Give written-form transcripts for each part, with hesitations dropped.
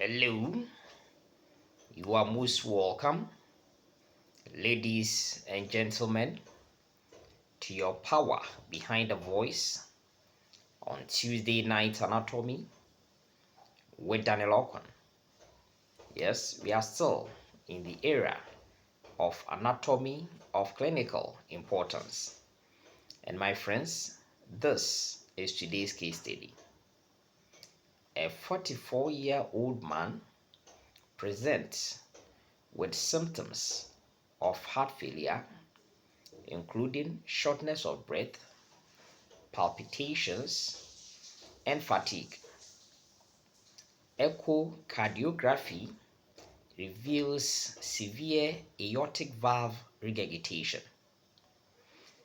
Hello, you are most welcome, ladies and gentlemen, to your power behind the voice on Tuesday Night Anatomy with Daniel Okon. Yes, we are still in the era of anatomy of clinical importance. And my friends, this is today's case study. A 44-year-old man presents with symptoms of heart failure including shortness of breath, palpitations, and fatigue. Echocardiography reveals severe aortic valve regurgitation.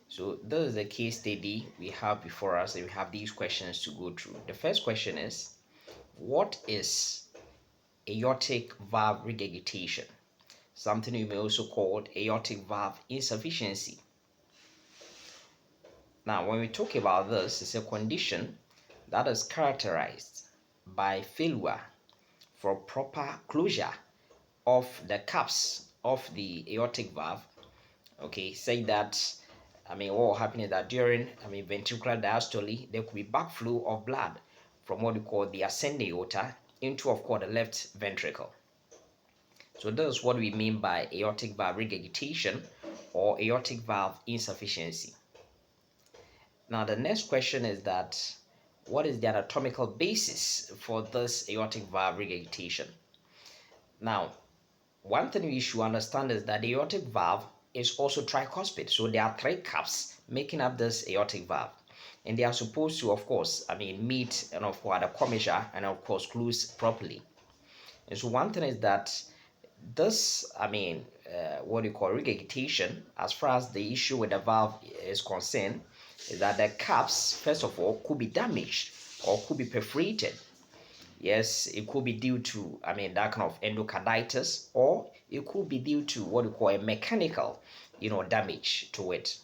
So this is the case study we have before us, and we have these questions to go through. The first question is, what is aortic valve regurgitation? Something you may also call aortic valve insufficiency. Now, when we talk about this, it's a condition that is characterized by failure for proper closure of the caps of the aortic valve. Okay, say that, what will happen is that during, ventricular diastole, there could be backflow of blood from what we call the ascending aorta into, of course, the left ventricle. So this is what we mean by aortic valve regurgitation or aortic valve insufficiency. Now, the next question is that what is the anatomical basis for this aortic valve regurgitation? Now, one thing we should understand is that the aortic valve is also tricuspid. So there are three caps making up this aortic valve. And they are supposed to, of course, meet and of course the commissure and of course close properly. And so one thing is that this, what you call regurgitation, as far as the issue with the valve is concerned, is that the caps, first of all, could be damaged or could be perforated. Yes, it could be due to, that kind of endocarditis, or it could be due to what we call a mechanical, damage to it.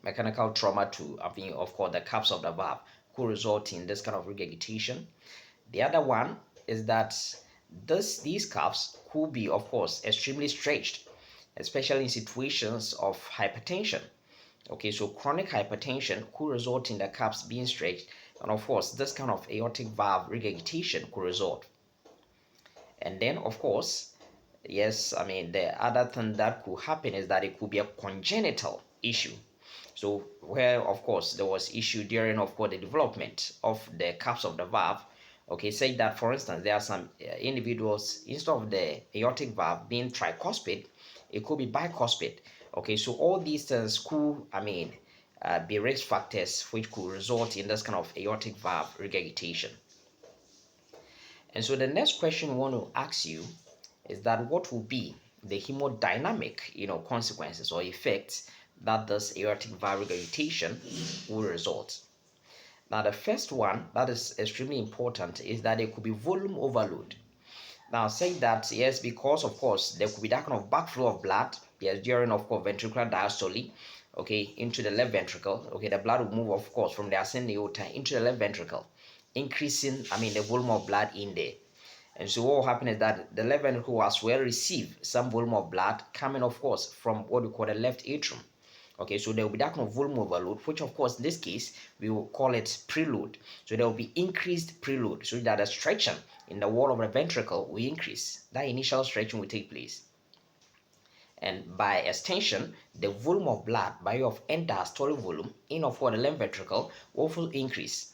Mechanical trauma to, of course, the caps of the valve could result in this kind of regurgitation. The other one is that these caps could be, of course, extremely stretched, especially in situations of hypertension. Okay, so chronic hypertension could result in the caps being stretched, and of course, this kind of aortic valve regurgitation could result. And then, of course, yes, the other thing that could happen is that it could be a congenital issue. So where, of course, there was issue during, of course, the development of the caps of the valve. Okay, say that, for instance, there are some individuals, instead of the aortic valve being tricuspid, it could be bicuspid. Okay, so all these things could, be risk factors which could result in this kind of aortic valve regurgitation. And so the next question we want to ask you is that what will be the hemodynamic, consequences or effects that this aortic valve regurgitation will result. Now, the first one that is extremely important is that there could be volume overload. Now, say that, yes, because of course there could be that kind of backflow of blood, yes, during, of course, ventricular diastole, okay, into the left ventricle. Okay, the blood will move, of course, from the ascending aorta into the left ventricle, increasing, the volume of blood in there. And so what will happen is that the left ventricle as well receive some volume of blood coming, of course, from what we call the left atrium. Okay, so there will be that kind of volume overload, which of course in this case we will call it preload. So there will be increased preload, so that the stretching in the wall of the ventricle will increase. That initial stretching will take place, and by extension, the volume of blood by way of end-diastolic volume in of what the left ventricle will also increase.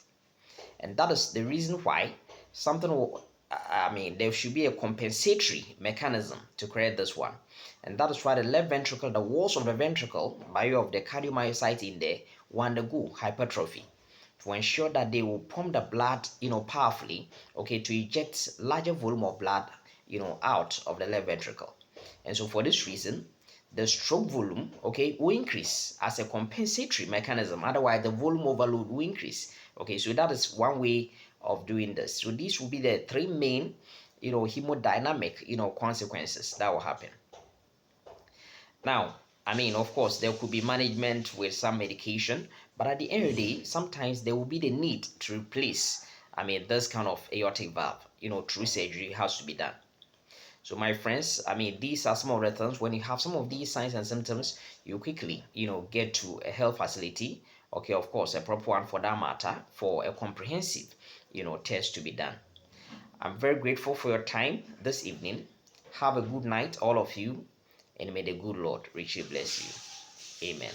And that is the reason why something will, there should be a compensatory mechanism to create this one. And that is why the left ventricle, the walls of the ventricle, by way of the cardiomyocytes in there, will undergo hypertrophy to ensure that they will pump the blood, powerfully, okay, to eject larger volume of blood, out of the left ventricle. And so for this reason, the stroke volume, okay, will increase as a compensatory mechanism. Otherwise, the volume overload will increase. Okay, so that is one way of doing this. So these will be the three main, hemodynamic, consequences that will happen. Now, of course, there could be management with some medication, but at the end of the day, sometimes there will be the need to replace, this kind of aortic valve, through surgery has to be done. So my friends, these are some of the things. When you have some of these signs and symptoms, you quickly, get to a health facility. Okay, of course, a proper one for that matter, for a comprehensive, test to be done. I'm very grateful for your time this evening. Have a good night, all of you, and may the good Lord richly bless you. Amen.